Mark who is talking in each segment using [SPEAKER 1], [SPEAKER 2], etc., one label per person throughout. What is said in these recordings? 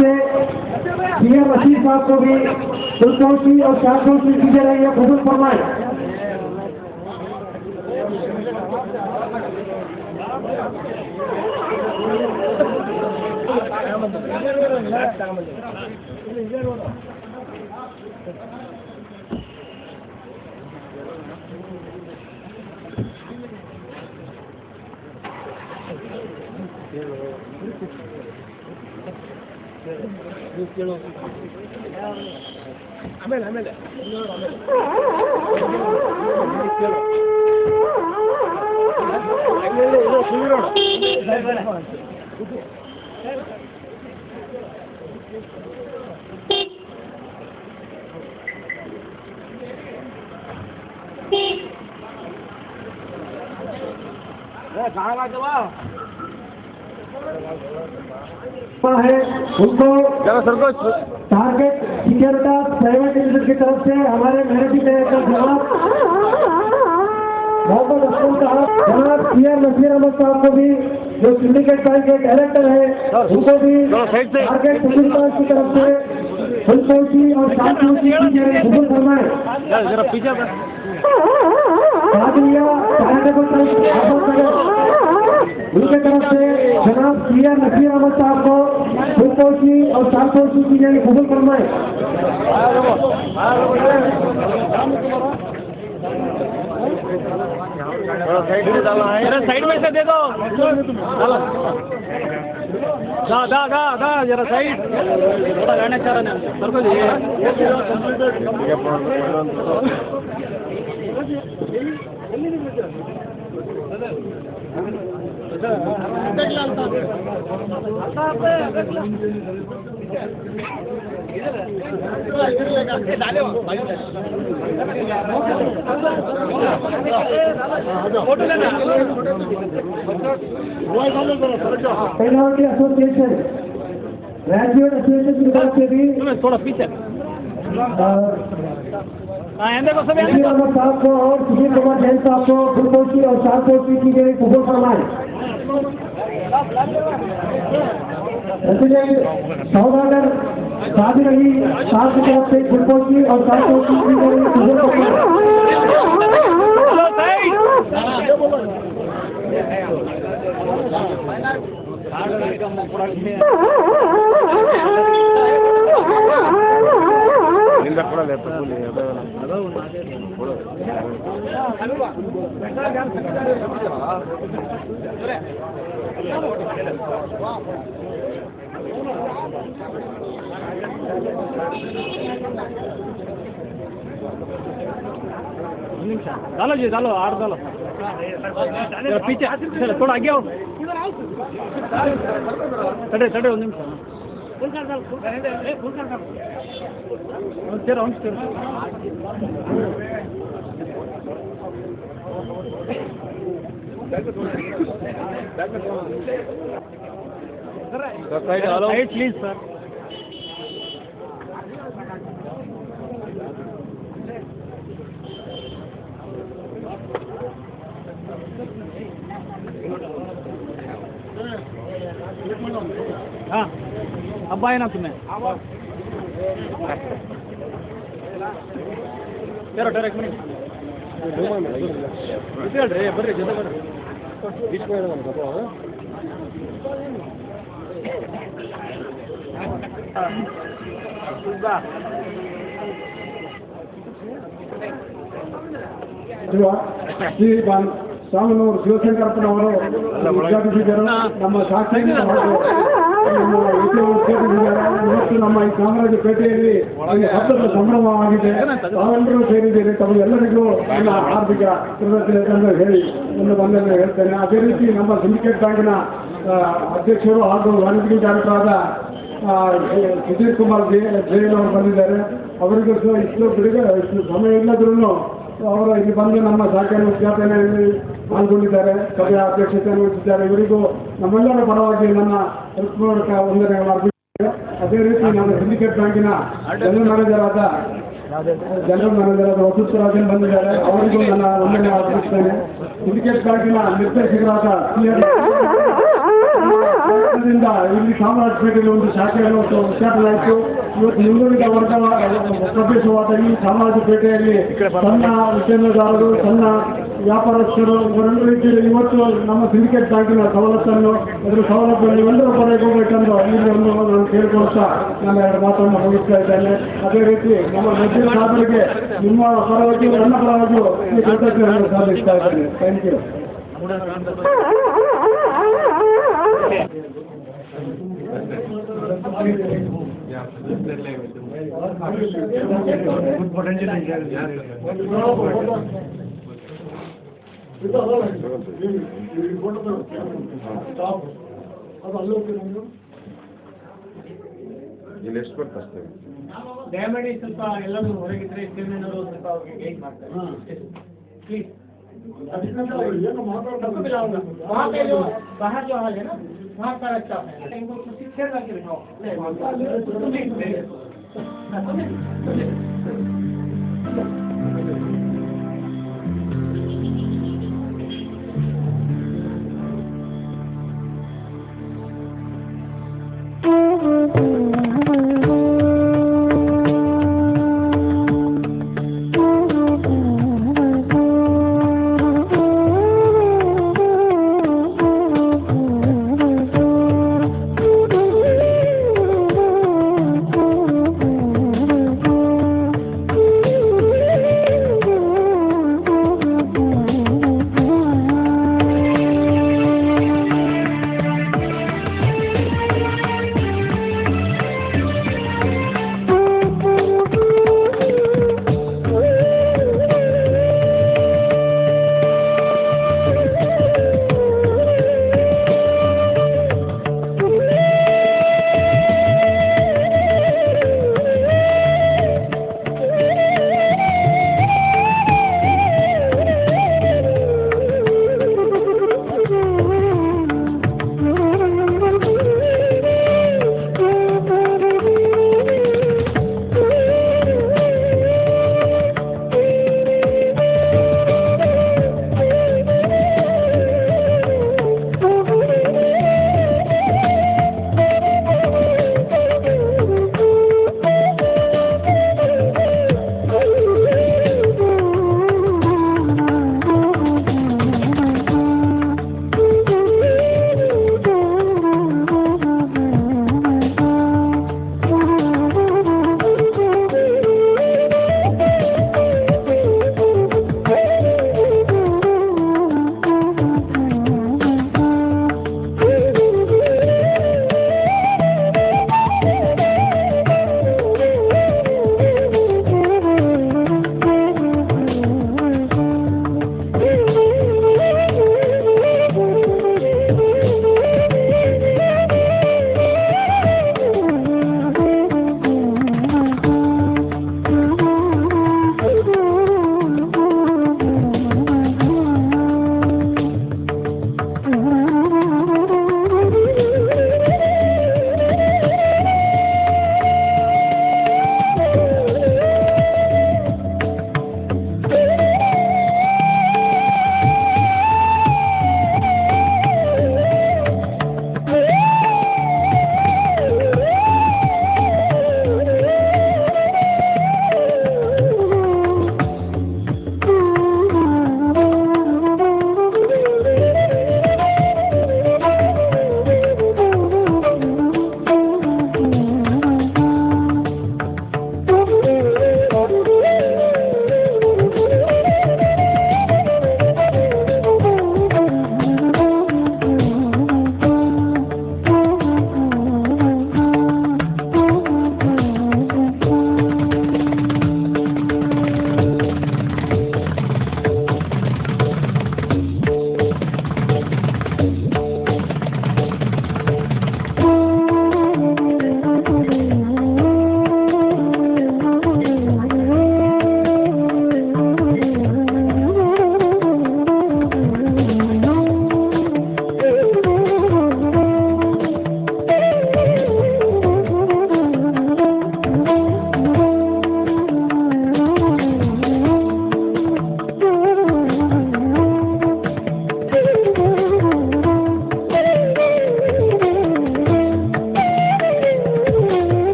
[SPEAKER 1] से सीएम वसीम साहब को भी फुलकोशी और शाहकोशी दी जा रही है, कबूल फरमाएं। ಆಮೇಲೆ है उनको टारगेट सिक्योरिटी प्राइवेट लिमिटेड की तरफ से हमारे मैनेजिंग डायरेक्टर जनाब मोहम्मद अफजल साहब, जनाब सीएम नसीर अहमद साहब को भी जो सिंडिकेट बैंक के डायरेक्टर है उनको भी टारगेट सिक्योरिटी की तरफ से फुलकोशी और शाहकोशी कबूल फरमाएं। उनके तरफ से जनाब सीएम नसीर अहमद साहब को फुलकोशी और शाहकोशी की जाए कबूल फरमाएं। साइड में से दे दो, दा जरा साइड थोड़ा गाने चाह रहे हैं सर को माइनॉरिटी एसोसिएशन ग्रेजुएट एसोसिएशन की तरफ से भी थोड़ा पीछे नसीर अहमद साहब को और सुशील कुमार जैन साहब को फुलकोशी और शाहकोशी की गई कबूल फरमाएं। प्रेसिडेंट सौदागर साबिर अली साहब की तरफ से फुलकोशी और शाहकोशी की गई कबूल फरमाएं। ಕೂಡ ಲೆಪ್ಪಲ್ಲಿ डालो जी डालो आठ डालो पीछे थोड़ा आगे आओ सड़े सड़े ಒಂದು ನಿಮಿಷ प्लीज सर हाँ अब आए ना तुम्हें तेरा डायरेक्ट मिनट ಹೇಳ್ರಿ ಬರ್ರಿ ಜೊತೆ ಬರ್ರಿ ಸಾಮನೂರು ಶಿವಶಂಕರಪ್ಪನವರು ಉದ್ಘಾಟಿಸಿದರು. ನಮ್ಮ ಶಾಸಕರು ನಮ್ಮ ಇವತ್ತು ನಮ್ಮ ಈ ಚಾಮರಾಜಪೇಟೆಯಲ್ಲಿ ಹಬ್ಬದ ಸಂಭ್ರಮವಾಗಿದೆ. ತಾವೆಲ್ಲರೂ ಸೇರಿದ್ದೀರಿ. ತಮಗೆಲ್ಲರಿಗೂ ನನ್ನ ಆರ್ಥಿಕ ಕೃತಜ್ಞತೆ ಹೇಳಿ ನನ್ನ ಬಂದನ್ನು ಹೇಳ್ತೇನೆ. ಅದೇ ರೀತಿ ನಮ್ಮ ಸಿಂಡಿಕೇಟ್ ಬ್ಯಾಂಕಿನ ಅಧ್ಯಕ್ಷರು ಹಾಗೂ ವಾಣಿಜ್ಯ ಡಾಕ್ಟರಾದ ಸುಧೀರ್ ಕುಮಾರ್ ಜೈನ್ ಅವರು ಬಂದಿದ್ದಾರೆ. ಅವರಿಗೂ ಇಷ್ಟು ಸಮಯ ಇಲ್ಲದ್ರೂ ಅವರು ಇಲ್ಲಿ ಬಂದು ನಮ್ಮ ಶಾಖೆಯನ್ನು ಉದ್ಘಾಟನೆಯಲ್ಲಿ ಪಾಲ್ಗೊಂಡಿದ್ದಾರೆ, ಸಭೆಯ ಅಧ್ಯಕ್ಷತೆಯನ್ನು ವಹಿಸಿದ್ದಾರೆ. ಇವರಿಗೂ ನಮ್ಮೆಲ್ಲರ ಪರವಾಗಿ ನನ್ನ ಹೃತ್ಪೂರ್ವಕ ವಂದನೆ ಮಾಡ್ತಿದ್ದೇವೆ. ಅದೇ ರೀತಿ ನಮ್ಮ ಸಿಂಡಿಕೇಟ್ ಬ್ಯಾಂಕಿನ ಜನರಲ್ ಮ್ಯಾನೇಜರ್ ಆದ ವಸುಂಧರಾಜನ್ ಬಂದಿದ್ದಾರೆ. ಅವರಿಗೂ ನನ್ನ ವಂದನೆ ಅರ್ಪಿಸುತ್ತೇನೆ. ಸಿಂಡಿಕೇಟ್ ಬ್ಯಾಂಕಿನ ನಿರ್ದೇಶಕರಾದ ಕಾರಣದಿಂದ ಇಲ್ಲಿ ಚಾಮರಾಜಪೇಟೆಯಲ್ಲಿ ಒಂದು ಶಾಖೆಯನ್ನು ಉದ್ಘಾಟನೆಯಾಯಿತು. ಇವತ್ತು ಹಿಂದುಳಿದ ವರ್ಗ ಪ್ರದೇಶವಾದ ಈ ಚಾಮರಾಜಪೇಟೆಯಲ್ಲಿ ಸಣ್ಣ ಉದ್ಯಮದಾರರು, ಸಣ್ಣ ವ್ಯಾಪಾರಸ್ಥರು ಇವರೆಲ್ಲರ ರೀತಿಯಲ್ಲಿ ಇವತ್ತು ನಮ್ಮ ಸಿಂಡಿಕೇಟ್ ಬ್ಯಾಂಕಿನ ಸವಲತ್ತನ್ನು ಅದರ ಸವಲತ್ತನ್ನು ನೀವೆಲ್ಲರೂ ಪಡೆಯಬೇಕೆಂದು ಇಲ್ಲಿ ಒಂದು ನಾನು ಕೇಳಿಕೊಳ್ತಾ ನಾನು 2 ಮಾತನ್ನು ಮುಗಿಸ್ತಾ ಇದ್ದೇನೆ. ಅದೇ ರೀತಿ ನಮ್ಮ ಮಧ್ಯ ಸಾಧನೆಗೆ ನಿಮ್ಮ ಪರವಾಗಿ ನನ್ನ ಪರವಾಗಿಯೂ ಈ ಕೃತಜ್ಞತೆಯನ್ನು ಸಾಧಿಸ್ತಾ ಇದ್ದೇನೆ. Thank you.
[SPEAKER 2] ದಯಮಾಡಿ ಸ್ವಲ್ಪ ಎಲ್ಲರೂ ಹೊರಗಿದ್ರೆ ಚೇರ್ಮನ್ ಸ್ವಲ್ಪ ಅವ್ರಿಗೆ ಗೈಡ್ ಮಾಡ್ತಾರೆ प्लीज। वहाँ पे जो बाहर जो हाल है ना वहाँ सारा स्टाफ है, इनको कुछ शेयर करके बिठाओ।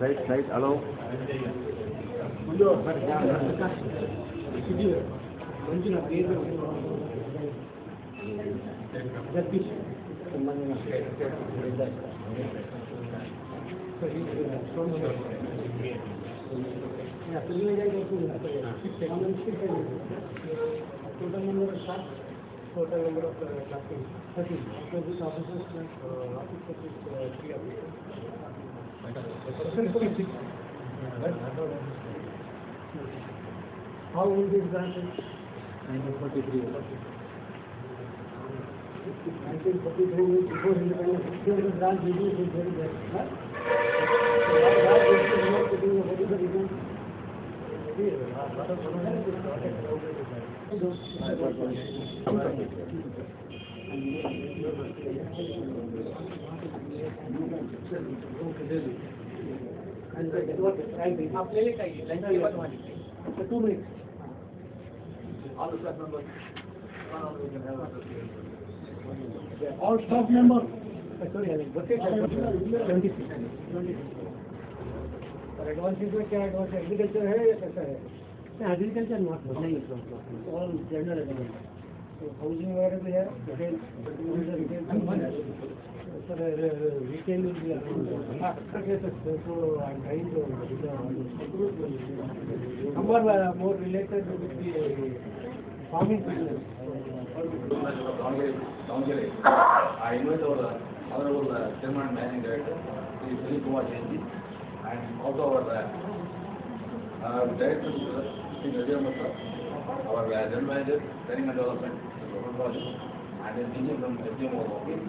[SPEAKER 3] Side, hello.
[SPEAKER 2] Total number of staff, total number of traffic, 13. So this officers plus officers is 3 officers. How old is branch? 1943. 1943 means before independence. Here the branch business is very bad. Why is not putting what is the reason? And 2 minutes.
[SPEAKER 3] All the staff members.
[SPEAKER 1] All staff members.
[SPEAKER 2] Sorry, what is 26. और advance में क्या advance agriculture है या कैसा है? Agriculture not नहीं all general agriculture तो housing वगैरह भी है रिटेल सर रिटेल भी है so I'm trying to more related with the farming business.
[SPEAKER 3] Downgrade. I invite our honorable Chairman and Managing Director, Sri Sunil Kumar Jain, and also our Director, Sri Raja Mata, our General Manager, Training and Development, and then senior from SDMO office.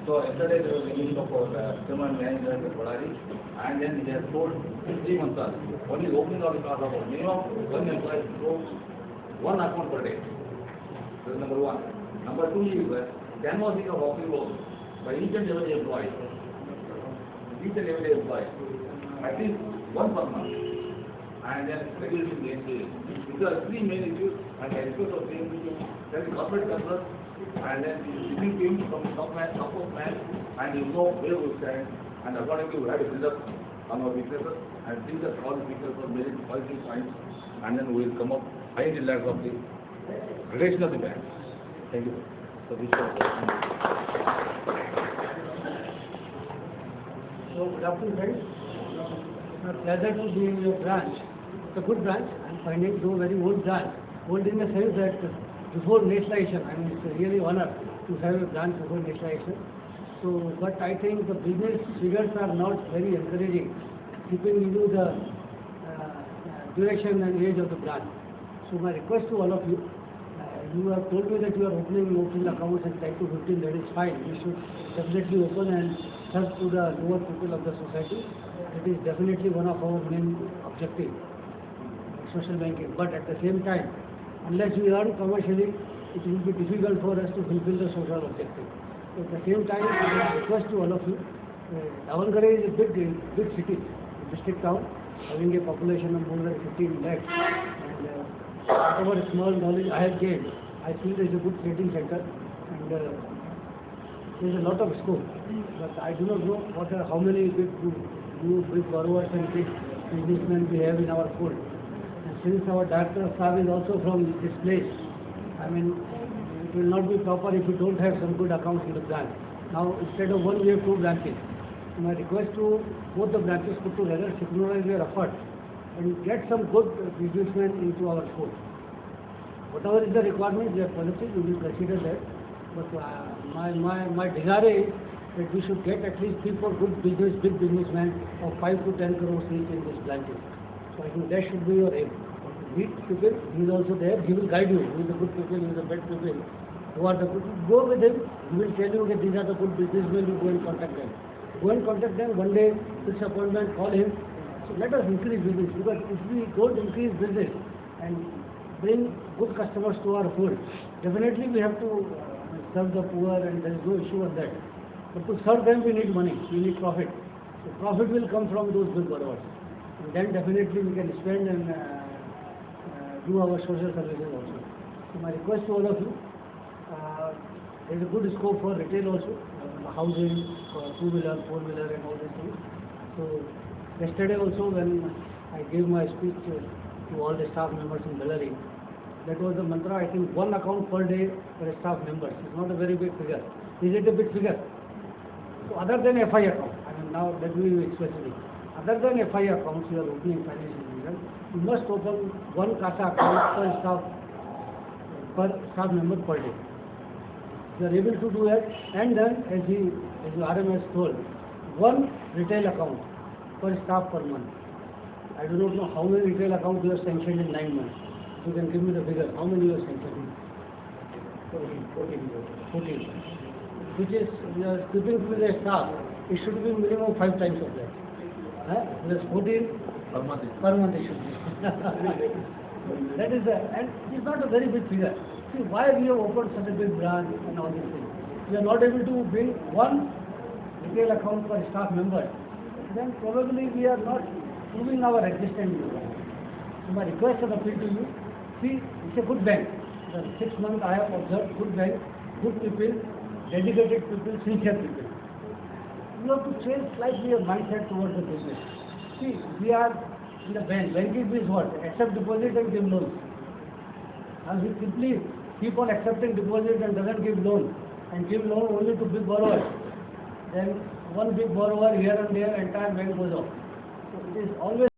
[SPEAKER 3] So yesterday there was a meeting of our Chairman and Managing Director, Kodari, and then he has told 3 months only opening of the class of minimum 1 employee to 1 account per day. That is number 1. Number 2 is canvassing of office loans by each and every employee. Each and every employee. At least 1 per month. And then regulation the NCA. These are 3 main issues, and I request of saying that the corporate concern, and then the shipping team from the top man, and you know where we stand, and accordingly we have to build up on our weaknesses, and think that all the weaknesses are made into positive signs, and then we will come up high in the ladder of the relation of the bank. Thank you. So this is
[SPEAKER 2] So good afternoon, friends. It's a pleasure to be in your branch. It's a good branch. I'm finding it a very old branch. Old in the sense that before nationalization, I mean, it's a really honor to have a branch before nationalization. So, but I think the business figures are not very encouraging, keeping into the duration and age of the branch. So my request to all of you, you have told me that you are opening accounts and 10 to 15, that is fine. You should definitely open and serve to the lower people of the society. It is definitely one of our main objectives, social banking. But at the same time, unless we earn commercially, it will be difficult for us to fulfill the social objective. So at the same time, I request to all of you, Davangere is a big city, district town, having a population of more than 15 lakhs. And whatever small knowledge I have gained, I feel there is a good trading center, and there is a lot of scope. But I do not know how many big borrowers and big businessmen we have in our fold. And since our director of staff is also from this place, I mean, it will not be proper if we don't have some good accounts in the branch. Now, instead of one, we have 2 branches. So my request to both the branches put together, synchronize their effort and get some good businessmen into our fold. Whatever is the requirement, we are positive, we will consider that. But my desire is that we should get at least 3-4 big businessmen of 5 to 10 crores each in this branches. So I think that should be your aim. Meet people, he is also there, he will guide you. He is a good people, he is a bad people. Who are the good? Go with him, he will tell you that these are the good businessmen, you go and contact them. Go and contact them, one day, fix appointment, call him. So let us increase business, because if we don't increase business and bring good customers to our fold, definitely we have to serve the poor, and there is no issue on that. But to serve them, we need money, we need profit. So profit will come from those big borrowers. And then definitely we can spend and do our social services also. So my request to all of you, there is a good scope for retail also, housing, 2-wheeler, 4-wheeler and all these things. So yesterday also when I gave my speech to all the staff members in Bellary, that was the mantra. I think one account per day for a staff members. It's not a very big figure. Is it a big figure? So other than FI account, I mean now let me be specific. Other than FI accounts, you are opening financial division, you must open one CASA account per staff member per day. You are able to do that, and then as the RMS told, one retail account per staff per month. I do not know how many retail accounts you have sanctioned in 9 months. You can give me the figure. How many you have sanctioned? 14. Which is, we are keeping with the staff. It should be minimum 5 times of that. Plus 14 per month it should be. That is and it is not a very big figure. See why we have opened such a big branch and all these things. We are not able to bring one retail account per staff member. Then probably we are not proving our existence. So my request and appeal to you, see, it's a good bank. The 6 months I have observed, good bank, good people, dedicated people, sincere people. You have to change slightly your mindset towards the business. See, we are in the bank. Banking is what? Accept deposit and give loans. And we simply keep on accepting deposit and doesn't give loan, and give loan only to big borrowers. Then one big borrower here and there, entire bank goes off. So it is always